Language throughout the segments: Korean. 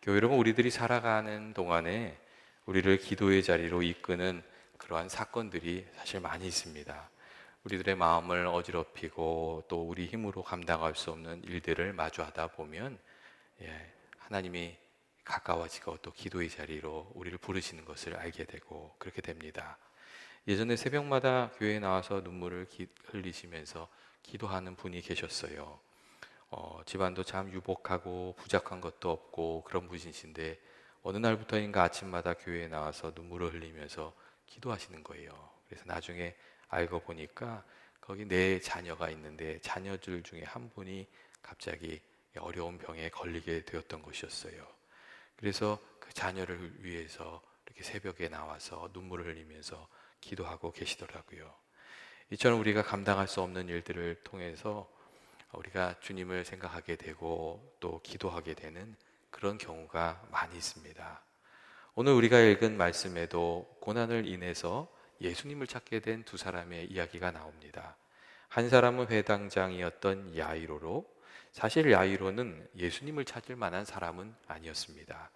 교회 여러분, 우리들이 살아가는 동안에 우리를 기도의 자리로 이끄는 그러한 사건들이 사실 많이 있습니다. 우리들의 마음을 어지럽히고 또 우리 힘으로 감당할 수 없는 일들을 마주하다 보면 하나님이 가까워지고 또 기도의 자리로 우리를 부르시는 것을 알게 되고 그렇게 됩니다. 예전에 새벽마다 교회에 나와서 눈물을 흘리시면서 기도하는 분이 계셨어요. 집안도 참 유복하고 부족한 것도 없고 그런 분이신데 어느 날부터인가 아침마다 교회에 나와서 눈물을 흘리면서 기도하시는 거예요. 그래서 나중에 알고 보니까 거기 네 자녀가 있는데 자녀들 중에 한 분이 갑자기 어려운 병에 걸리게 되었던 것이었어요. 그래서 그 자녀를 위해서 이렇게 새벽에 나와서 눈물을 흘리면서 기도하고 계시더라고요. 이처럼 우리가 감당할 수 없는 일들을 통해서 우리가 주님을 생각하게 되고 또 기도하게 되는 그런 경우가 많이 있습니다. 오늘 우리가 읽은 말씀에도 고난을 인해서 예수님을 찾게 된 두 사람의 이야기가 나옵니다. 한 사람은 회당장이었던 야이로로, 사실 야이로는 예수님을 찾을 만한 사람은 아니었습니다.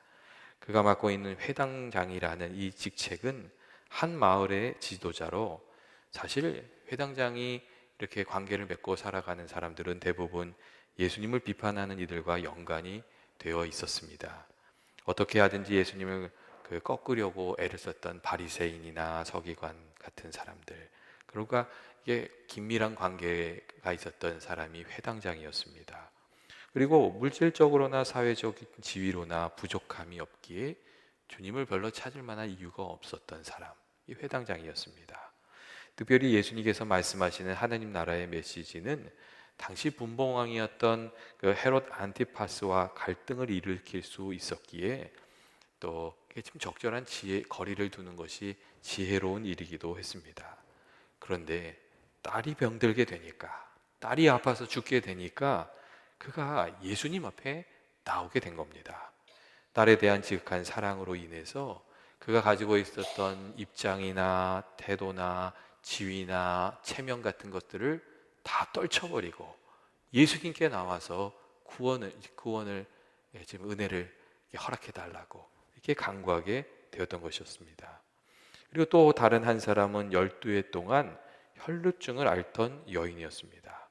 그가 맡고 있는 회당장이라는 이 직책은 한 마을의 지도자로, 사실 회당장이 이렇게 관계를 맺고 살아가는 사람들은 대부분 예수님을 비판하는 이들과 연관이 되어 있었습니다. 어떻게 하든지 예수님을 꺾으려고 애를 썼던 바리새인이나 서기관 같은 사람들, 그러니까 이게 긴밀한 관계가 있었던 사람이 회당장이었습니다. 그리고 물질적으로나 사회적인 지위로나 부족함이 없기에 주님을 별로 찾을 만한 이유가 없었던 사람, 이 회당장이었습니다. 특별히 예수님께서 말씀하시는 하나님 나라의 메시지는 당시 분봉왕이었던 그 헤롯 안티파스와 갈등을 일으킬 수 있었기에 또 좀 적절한 거리를 두는 것이 지혜로운 일이기도 했습니다. 그런데 딸이 병들게 되니까, 딸이 아파서 죽게 되니까 그가 예수님 앞에 나오게 된 겁니다. 딸에 대한 지극한 사랑으로 인해서 그가 가지고 있었던 입장이나 태도나 지위나 체면 같은 것들을 다 떨쳐버리고 예수님께 나와서 구원을 지금 은혜를 허락해 달라고 이렇게 간구하게 되었던 것이었습니다. 그리고 또 다른 한 사람은 12해 동안 혈루증을 앓던 여인이었습니다.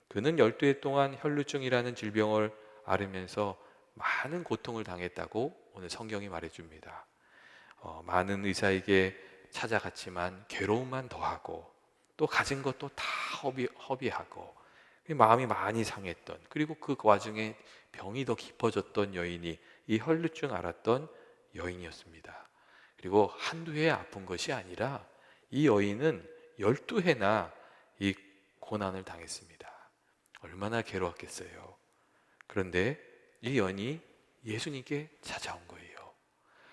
그는 12해 동안 혈루증이라는 질병을 앓으면서 많은 고통을 당했다고 오늘 성경이 말해줍니다. 많은 의사에게 찾아갔지만 괴로움만 더하고 또 가진 것도 다 허비하고 마음이 많이 상했던, 그리고 그 와중에 병이 더 깊어졌던 여인이 이 혈루증 앓았던 여인이었습니다. 그리고 한두 해 아픈 것이 아니라 이 여인은 12해나 이 고난을 당했습니다. 얼마나 괴로웠겠어요. 그런데 이 여인이 예수님께 찾아온 거예요.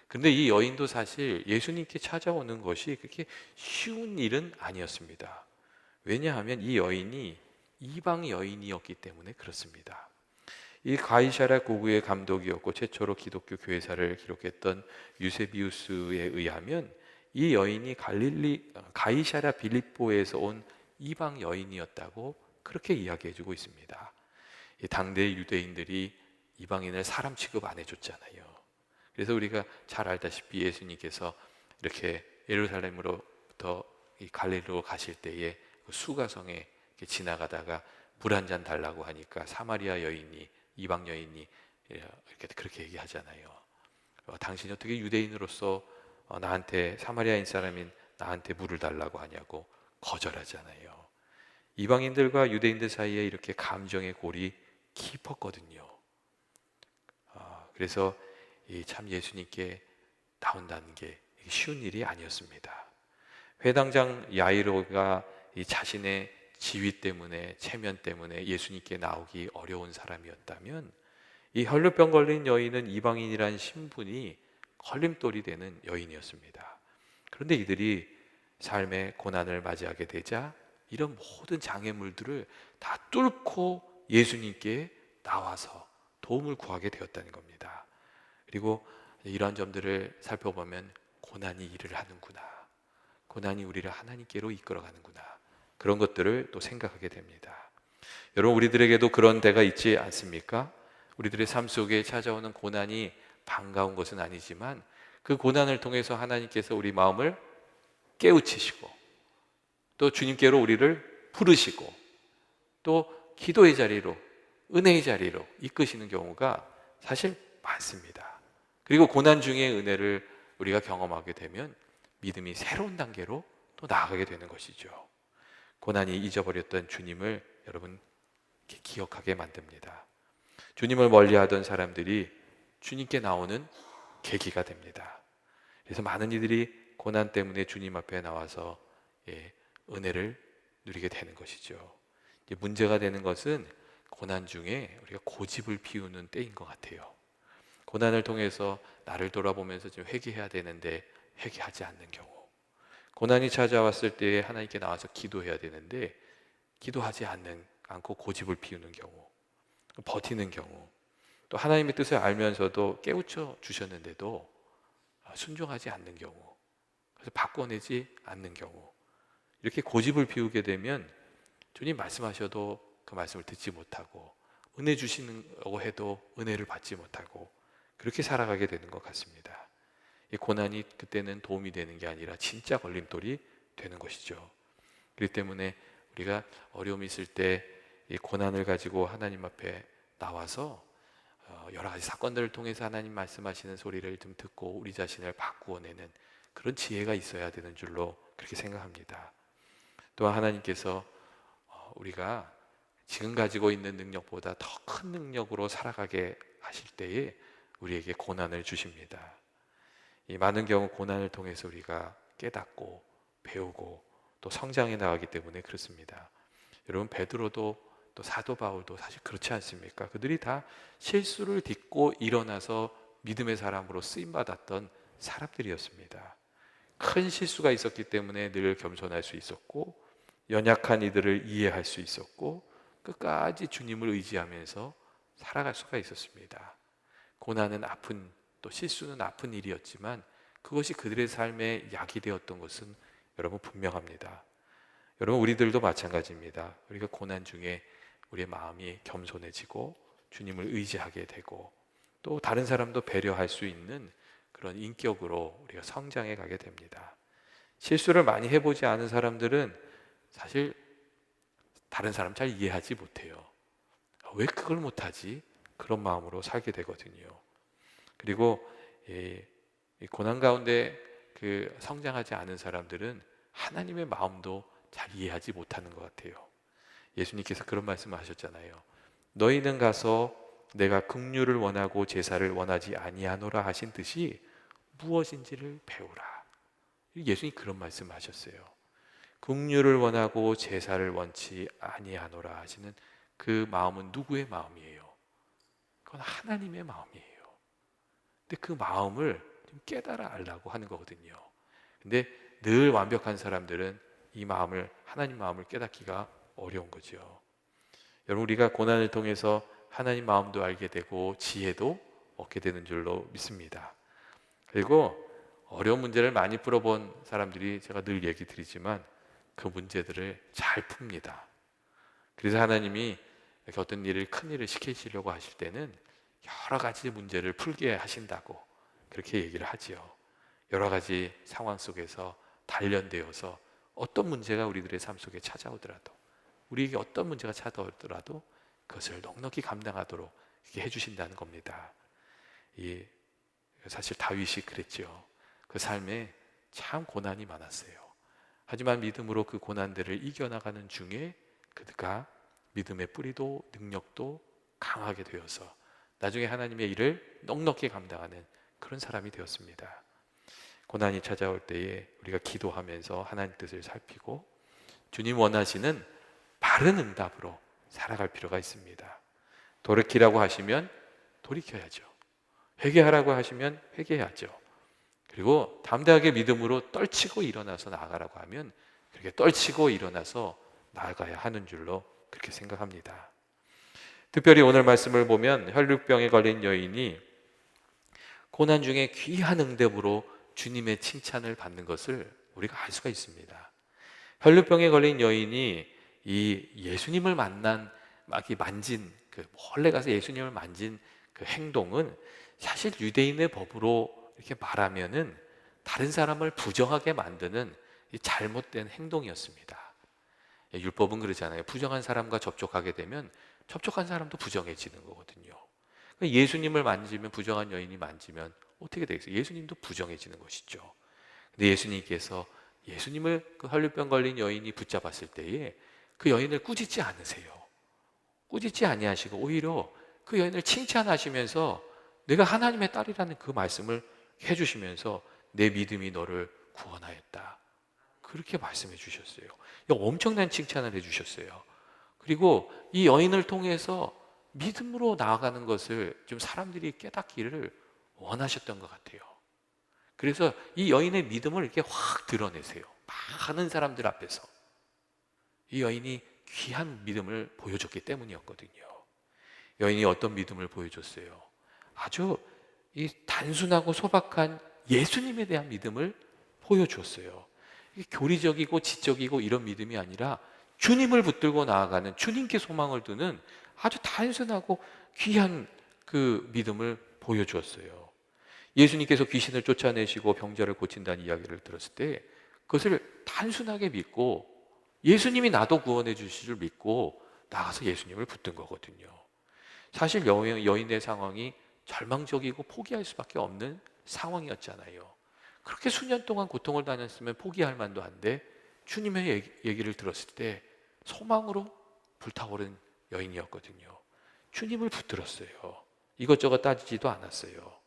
그런데 이 여인도 사실 예수님께 찾아오는 것이 그렇게 쉬운 일은 아니었습니다. 왜냐하면 이 여인이 이방 여인이었기 때문에 그렇습니다. 이 가이사랴 고구의 감독이었고 최초로 기독교 교회사를 기록했던 유세비우스에 의하면 이 여인이 가이사랴 빌립보에서 온 이방 여인이었다고 그렇게 이야기해주고 있습니다. 당대 유대인들이 이방인을 사람 취급 안 해줬잖아요. 그래서 우리가 잘 알다시피 예수님께서 이렇게 예루살렘으로부터 이 갈릴리로 가실 때에 그 수가성에 지나가다가 물 한 잔 달라고 하니까 사마리아 여인이, 이방 여인이 이렇게 그렇게 얘기하잖아요. 당신이 어떻게 유대인으로서 나한테, 사마리아인 사람인 나한테 물을 달라고 하냐고 거절하잖아요. 이방인들과 유대인들 사이에 이렇게 감정의 골이 깊었거든요. 그래서 참 예수님께 나온다는 게 쉬운 일이 아니었습니다. 회당장 야이로가 이 자신의 지위 때문에, 체면 때문에 예수님께 나오기 어려운 사람이었다면 이 혈루병 걸린 여인은 이방인이라는 신분이 걸림돌이 되는 여인이었습니다. 그런데 이들이 삶의 고난을 맞이하게 되자 이런 모든 장애물들을 다 뚫고 예수님께 나와서 도움을 구하게 되었다는 겁니다. 그리고 이러한 점들을 살펴보면 고난이 일을 하는구나, 고난이 우리를 하나님께로 이끌어가는구나, 그런 것들을 또 생각하게 됩니다. 여러분, 우리들에게도 그런 때가 있지 않습니까? 우리들의 삶 속에 찾아오는 고난이 반가운 것은 아니지만 그 고난을 통해서 하나님께서 우리 마음을 깨우치시고 또 주님께로 우리를 부르시고 또 기도의 자리로, 은혜의 자리로 이끄시는 경우가 사실 많습니다. 그리고 고난 중에 은혜를 우리가 경험하게 되면 믿음이 새로운 단계로 또 나아가게 되는 것이죠. 고난이 잊어버렸던 주님을 여러분 기억하게 만듭니다. 주님을 멀리하던 사람들이 주님께 나오는 계기가 됩니다. 그래서 많은 이들이 고난 때문에 주님 앞에 나와서 은혜를 누리게 되는 것이죠. 문제가 되는 것은 고난 중에 우리가 고집을 피우는 때인 것 같아요. 고난을 통해서 나를 돌아보면서 좀 회개해야 되는데 회개하지 않는 경우, 고난이 찾아왔을 때 하나님께 나와서 기도해야 되는데 기도하지 않고 고집을 피우는 경우, 버티는 경우, 또 하나님의 뜻을 알면서도 깨우쳐 주셨는데도 순종하지 않는 경우, 그래서 바꿔내지 않는 경우, 이렇게 고집을 피우게 되면 주님 말씀하셔도 그 말씀을 듣지 못하고 은혜 주시는고 해도 은혜를 받지 못하고 그렇게 살아가게 되는 것 같습니다. 이 고난이 그때는 도움이 되는 게 아니라 진짜 걸림돌이 되는 것이죠. 그렇기 때문에 우리가 어려움이 있을 때 이 고난을 가지고 하나님 앞에 나와서 여러 가지 사건들을 통해서 하나님 말씀하시는 소리를 좀 듣고 우리 자신을 바꾸어내는 그런 지혜가 있어야 되는 줄로 그렇게 생각합니다. 또한 하나님께서 우리가 지금 가지고 있는 능력보다 더 큰 능력으로 살아가게 하실 때에 우리에게 고난을 주십니다. 이 많은 경우 고난을 통해서 우리가 깨닫고 배우고 또 성장해 나가기 때문에 그렇습니다. 여러분, 베드로도 또 사도 바울도 사실 그렇지 않습니까? 그들이 다 실수를 딛고 일어나서 믿음의 사람으로 쓰임받았던 사람들이었습니다. 큰 실수가 있었기 때문에 늘 겸손할 수 있었고 연약한 이들을 이해할 수 있었고 끝까지 주님을 의지하면서 살아갈 수가 있었습니다. 고난은 아픈, 또 실수는 아픈 일이었지만 그것이 그들의 삶에 약이 되었던 것은 여러분 분명합니다. 여러분, 우리들도 마찬가지입니다. 우리가 고난 중에 우리의 마음이 겸손해지고 주님을 의지하게 되고 또 다른 사람도 배려할 수 있는 그런 인격으로 우리가 성장해 가게 됩니다. 실수를 많이 해보지 않은 사람들은 사실 다른 사람 잘 이해하지 못해요. 왜 그걸 못하지? 그런 마음으로 살게 되거든요. 그리고 이 고난 가운데 성장하지 않은 사람들은 하나님의 마음도 잘 이해하지 못하는 것 같아요. 예수님께서 그런 말씀을 하셨잖아요. 너희는 가서 내가 긍휼을 원하고 제사를 원하지 아니하노라 하신 듯이 무엇인지를 배우라. 예수님이 그런 말씀을 하셨어요. 긍휼을 원하고 제사를 원치 아니하노라 하시는 그 마음은 누구의 마음이에요? 그건 하나님의 마음이에요. 근데 그 마음을 좀 깨달아 알라고 하는 거거든요. 근데 늘 완벽한 사람들은 이 마음을, 하나님 마음을 깨닫기가 어려운 거죠. 여러분, 우리가 고난을 통해서 하나님 마음도 알게 되고 지혜도 얻게 되는 줄로 믿습니다. 그리고 어려운 문제를 많이 풀어본 사람들이 제가 늘 얘기 드리지만 그 문제들을 잘 풉니다. 그래서 하나님이 이렇게 어떤 큰 일을 시키시려고 하실 때는 여러 가지 문제를 풀게 하신다고 그렇게 얘기를 하지요. 여러 가지 상황 속에서 단련되어서 어떤 문제가 우리들의 삶 속에 찾아오더라도, 우리에게 어떤 문제가 찾아오더라도 그것을 넉넉히 감당하도록 이렇게 해주신다는 겁니다. 사실 다윗이 그랬죠. 그 삶에 참 고난이 많았어요. 하지만 믿음으로 그 고난들을 이겨나가는 중에 그가 믿음의 뿌리도 능력도 강하게 되어서 나중에 하나님의 일을 넉넉히 감당하는 그런 사람이 되었습니다. 고난이 찾아올 때에 우리가 기도하면서 하나님 뜻을 살피고 주님 원하시는 바른 응답으로 살아갈 필요가 있습니다. 돌이키라고 하시면 돌이켜야죠. 회개하라고 하시면 회개해야죠. 그리고 담대하게 믿음으로 떨치고 일어나서 나아가라고 하면 그렇게 떨치고 일어나서 나아가야 하는 줄로 그렇게 생각합니다. 특별히 오늘 말씀을 보면 혈루병에 걸린 여인이 고난 중에 귀한 응답으로 주님의 칭찬을 받는 것을 우리가 알 수가 있습니다. 혈루병에 걸린 여인이 이 예수님을 만진 몰래 가서 예수님을 만진 그 행동은 사실 유대인의 법으로 이렇게 말하면은 다른 사람을 부정하게 만드는 이 잘못된 행동이었습니다. 율법은 그러잖아요. 부정한 사람과 접촉하게 되면 접촉한 사람도 부정해지는 거거든요. 예수님을 만지면, 부정한 여인이 만지면 어떻게 되겠어요? 예수님도 부정해지는 것이죠. 근데 예수님께서 예수님을 그 혈류병 걸린 여인이 붙잡았을 때에 그 여인을 꾸짖지 않으세요. 꾸짖지 아니하시고 오히려 그 여인을 칭찬하시면서 내가 하나님의 딸이라는 그 말씀을 해주시면서 내 믿음이 너를 구원하였다, 그렇게 말씀해 주셨어요. 엄청난 칭찬을 해주셨어요. 그리고 이 여인을 통해서 믿음으로 나아가는 것을 좀 사람들이 깨닫기를 원하셨던 것 같아요. 그래서 이 여인의 믿음을 이렇게 확 드러내세요. 많은 사람들 앞에서. 이 여인이 귀한 믿음을 보여줬기 때문이었거든요. 여인이 어떤 믿음을 보여줬어요? 아주 이 단순하고 소박한 예수님에 대한 믿음을 보여줬어요. 교리적이고 지적이고 이런 믿음이 아니라 주님을 붙들고 나아가는, 주님께 소망을 두는 아주 단순하고 귀한 그 믿음을 보여주었어요. 예수님께서 귀신을 쫓아내시고 병자를 고친다는 이야기를 들었을 때 그것을 단순하게 믿고 예수님이 나도 구원해 주실 줄 믿고 나가서 예수님을 붙든 거거든요. 사실 여인의 상황이 절망적이고 포기할 수밖에 없는 상황이었잖아요. 그렇게 수년 동안 고통을 당했으면 포기할 만도 한데 주님의 얘기를 들었을 때 소망으로 불타오른 여인이었거든요. 주님을 붙들었어요. 이것저것 따지지도 않았어요.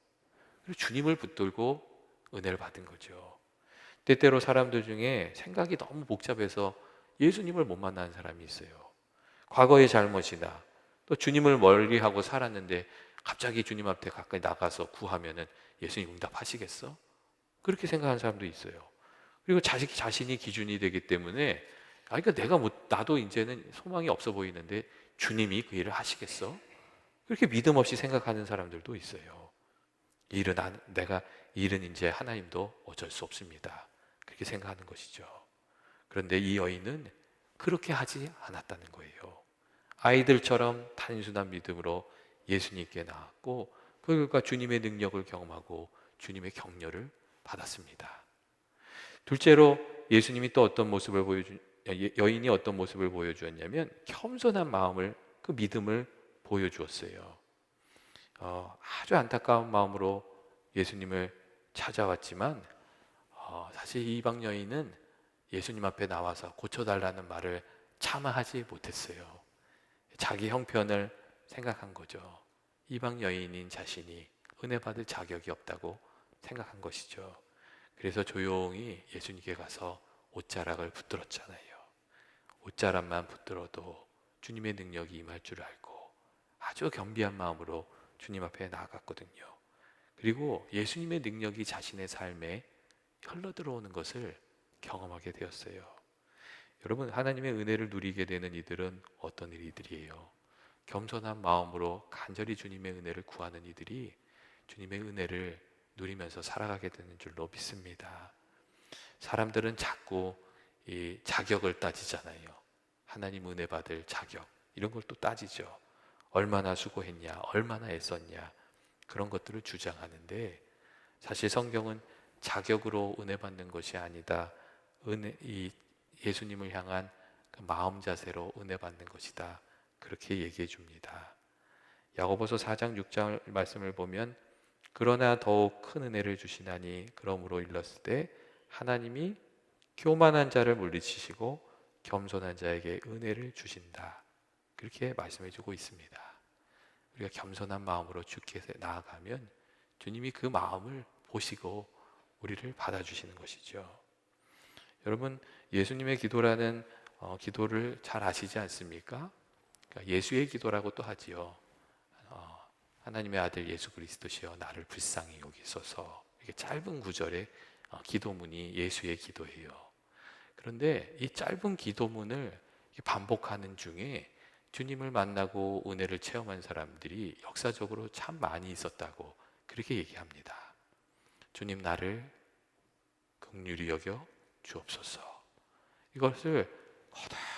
그리고 주님을 붙들고 은혜를 받은 거죠. 때때로 사람들 중에 생각이 너무 복잡해서 예수님을 못 만나는 사람이 있어요. 과거의 잘못이나 또 주님을 멀리하고 살았는데 갑자기 주님 앞에 가까이 나가서 구하면은 예수님 응답하시겠어? 그렇게 생각하는 사람도 있어요. 그리고 자신이 기준이 되기 때문에 그러니까 나도 이제는 소망이 없어 보이는데 주님이 그 일을 하시겠어? 그렇게 믿음 없이 생각하는 사람들도 있어요. 내가 일은 이제 하나님도 어쩔 수 없습니다, 그렇게 생각하는 것이죠. 그런데 이 여인은 그렇게 하지 않았다는 거예요. 아이들처럼 단순한 믿음으로 예수님께 나왔고 그 결과 주님의 능력을 경험하고 주님의 격려를 받았습니다. 둘째로 예수님이 또 여인이 어떤 모습을 보여주었냐면 겸손한 마음을, 그 믿음을 보여주었어요. 아주 안타까운 마음으로 예수님을 찾아왔지만 사실 이방 여인은 예수님 앞에 나와서 고쳐달라는 말을 차마 하지 못했어요. 자기 형편을 생각한 거죠. 이방 여인인 자신이 은혜 받을 자격이 없다고 생각한 것이죠. 그래서 조용히 예수님께 가서 옷자락을 붙들었잖아요. 옷자락만 붙들어도 주님의 능력이 임할 줄 알고 아주 겸비한 마음으로 주님 앞에 나아갔거든요. 그리고 예수님의 능력이 자신의 삶에 흘러들어오는 것을 경험하게 되었어요. 여러분, 하나님의 은혜를 누리게 되는 이들은 어떤 이들이에요? 겸손한 마음으로 간절히 주님의 은혜를 구하는 이들이 주님의 은혜를 누리면서 살아가게 되는 줄로 믿습니다. 사람들은 자꾸 이 자격을 따지잖아요. 하나님 은혜 받을 자격, 이런 걸 또 따지죠. 얼마나 수고했냐, 얼마나 애썼냐, 그런 것들을 주장하는데 사실 성경은 자격으로 은혜 받는 것이 아니다, 예수님을 향한 그 마음 자세로 은혜 받는 것이다, 그렇게 얘기해 줍니다. 야고보서 4장 6장 말씀을 보면 그러나 더욱 큰 은혜를 주시나니 그러므로 일렀을 때 하나님이 교만한 자를 물리치시고 겸손한 자에게 은혜를 주신다, 그렇게 말씀해 주고 있습니다. 우리가 겸손한 마음으로 주께 나아가면 주님이 그 마음을 보시고 우리를 받아주시는 것이죠. 여러분, 예수님의 기도라는 기도를 잘 아시지 않습니까? 그러니까 예수의 기도라고 또 하지요. 하나님의 아들 예수 그리스도시여 나를 불쌍히 여기소서, 이게 짧은 구절의 기도문이 예수의 기도예요. 그런데 이 짧은 기도문을 반복하는 중에 주님을 만나고 은혜를 체험한 사람들이 역사적으로 참 많이 있었다고 그렇게 얘기합니다. 주님 나를 긍휼히 여겨 주옵소서. 이것을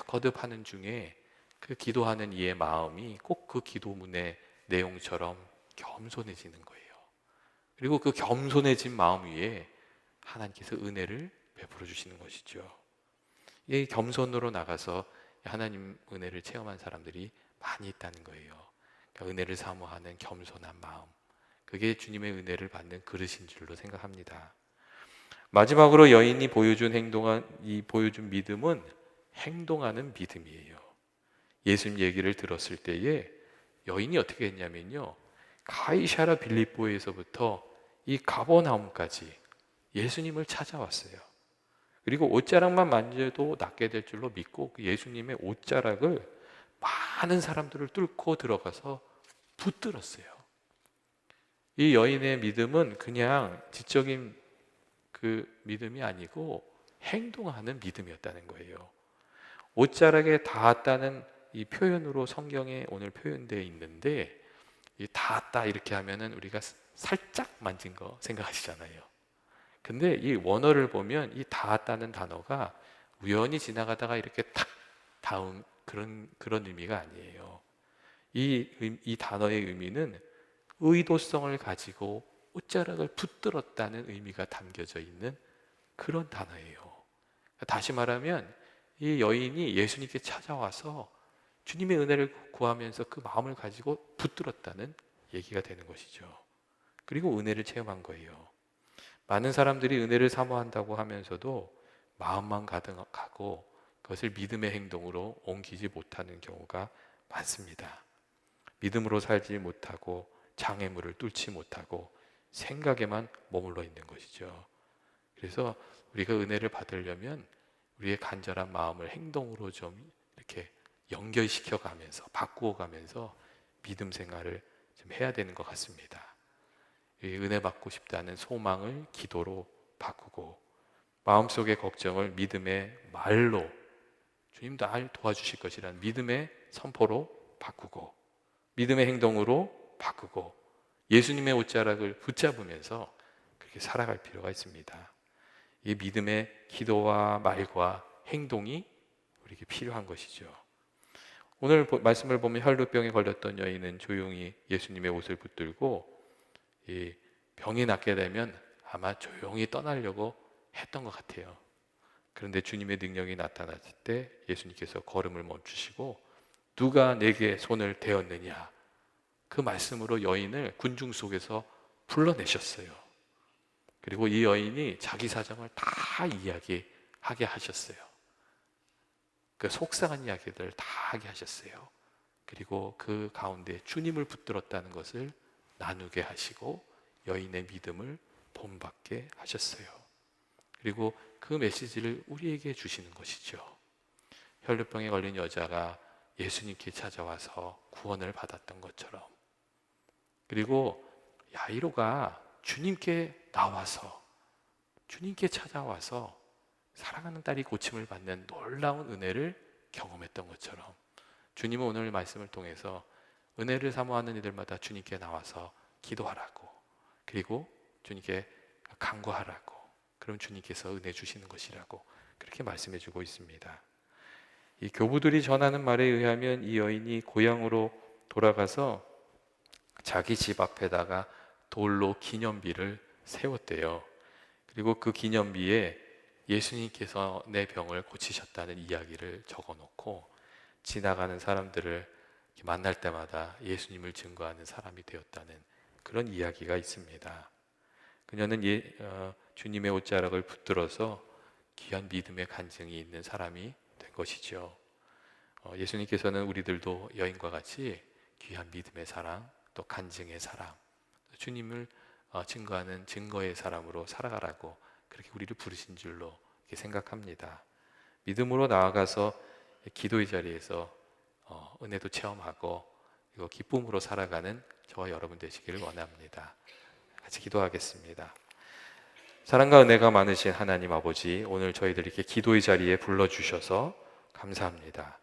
거듭하는 중에 그 기도하는 이의 마음이 꼭 그 기도문의 내용처럼 겸손해지는 거예요. 그리고 그 겸손해진 마음 위에 하나님께서 은혜를 베풀어 주시는 것이죠. 이 겸손으로 나가서 하나님 은혜를 체험한 사람들이 많이 있다는 거예요. 그러니까 은혜를 사모하는 겸손한 마음, 그게 주님의 은혜를 받는 그릇인 줄로 생각합니다. 마지막으로 여인이 보여준 믿음은 행동하는 믿음이에요. 예수님 얘기를 들었을 때에 여인이 어떻게 했냐면요, 가이사랴 빌립보에서부터 이 가버나움까지 예수님을 찾아왔어요. 그리고 옷자락만 만져도 낫게 될 줄로 믿고 그 예수님의 옷자락을 많은 사람들을 뚫고 들어가서 붙들었어요. 이 여인의 믿음은 그냥 지적인 그 믿음이 아니고 행동하는 믿음이었다는 거예요. 옷자락에 닿았다는 이 표현으로 성경에 오늘 표현되어 있는데, 이 닿았다 이렇게 하면은 우리가 살짝 만진 거 생각하시잖아요. 근데 이 원어를 보면 이 닿았다는 단어가 우연히 지나가다가 이렇게 탁 닿은 그런 의미가 아니에요. 이 단어의 의미는 의도성을 가지고 옷자락을 붙들었다는 의미가 담겨져 있는 그런 단어예요. 다시 말하면 이 여인이 예수님께 찾아와서 주님의 은혜를 구하면서 그 마음을 가지고 붙들었다는 얘기가 되는 것이죠. 그리고 은혜를 체험한 거예요. 많은 사람들이 은혜를 사모한다고 하면서도 마음만 가득하고 그것을 믿음의 행동으로 옮기지 못하는 경우가 많습니다. 믿음으로 살지 못하고 장애물을 뚫지 못하고 생각에만 머물러 있는 것이죠. 그래서 우리가 은혜를 받으려면 우리의 간절한 마음을 행동으로 좀 이렇게 연결시켜 가면서 바꾸어 가면서 믿음 생활을 좀 해야 되는 것 같습니다. 은혜 받고 싶다는 소망을 기도로 바꾸고, 마음속의 걱정을 믿음의 말로, 주님 날 도와주실 것이라는 믿음의 선포로 바꾸고, 믿음의 행동으로 바꾸고, 예수님의 옷자락을 붙잡으면서 그렇게 살아갈 필요가 있습니다. 이 믿음의 기도와 말과 행동이 우리에게 필요한 것이죠. 오늘 말씀을 보면 혈루병에 걸렸던 여인은 조용히 예수님의 옷을 붙들고 이 병이 낫게 되면 아마 조용히 떠나려고 했던 것 같아요. 그런데 주님의 능력이 나타났을 때 예수님께서 걸음을 멈추시고 누가 내게 손을 대었느냐, 그 말씀으로 여인을 군중 속에서 불러내셨어요. 그리고 이 여인이 자기 사정을 다 이야기하게 하셨어요. 그 속상한 이야기들 다 하게 하셨어요. 그리고 그 가운데 주님을 붙들었다는 것을 나누게 하시고 여인의 믿음을 본받게 하셨어요. 그리고 그 메시지를 우리에게 주시는 것이죠. 혈루병에 걸린 여자가 예수님께 찾아와서 구원을 받았던 것처럼, 그리고 야이로가 주님께 나와서 주님께 찾아와서 사랑하는 딸이 고침을 받는 놀라운 은혜를 경험했던 것처럼, 주님은 오늘 말씀을 통해서 은혜를 사모하는 이들마다 주님께 나와서 기도하라고, 그리고 주님께 간구하라고, 그럼 주님께서 은혜 주시는 것이라고 그렇게 말씀해 주고 있습니다. 이 교부들이 전하는 말에 의하면 이 여인이 고향으로 돌아가서 자기 집 앞에다가 돌로 기념비를 세웠대요. 그리고 그 기념비에 예수님께서 내 병을 고치셨다는 이야기를 적어놓고 지나가는 사람들을 만날 때마다 예수님을 증거하는 사람이 되었다는 그런 이야기가 있습니다. 그녀는 주님의 옷자락을 붙들어서 귀한 믿음의 간증이 있는 사람이 된 것이죠. 예수님께서는 우리들도 여인과 같이 귀한 믿음의 사람, 또 간증의 사람, 주님을 증거하는 증거의 사람으로 살아가라고 그렇게 우리를 부르신 줄로 이렇게 생각합니다. 믿음으로 나아가서 기도의 자리에서 은혜도 체험하고 그리고 기쁨으로 살아가는 저와 여러분 되시기를 원합니다. 같이 기도하겠습니다. 사랑과 은혜가 많으신 하나님 아버지, 오늘 저희들 이렇게 기도의 자리에 불러주셔서 감사합니다.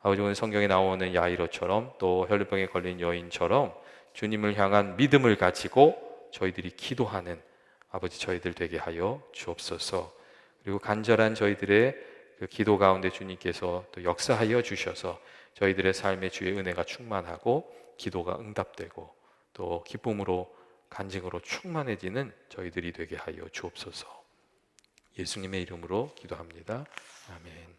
아버지, 오늘 성경에 나오는 야이로처럼 또 혈루병에 걸린 여인처럼 주님을 향한 믿음을 가지고 저희들이 기도하는 아버지 저희들 되게 하여 주옵소서. 그리고 간절한 저희들의 그 기도 가운데 주님께서 또 역사하여 주셔서 저희들의 삶에 주의 은혜가 충만하고 기도가 응답되고 또 기쁨으로 간증으로 충만해지는 저희들이 되게 하여 주옵소서. 예수님의 이름으로 기도합니다. 아멘.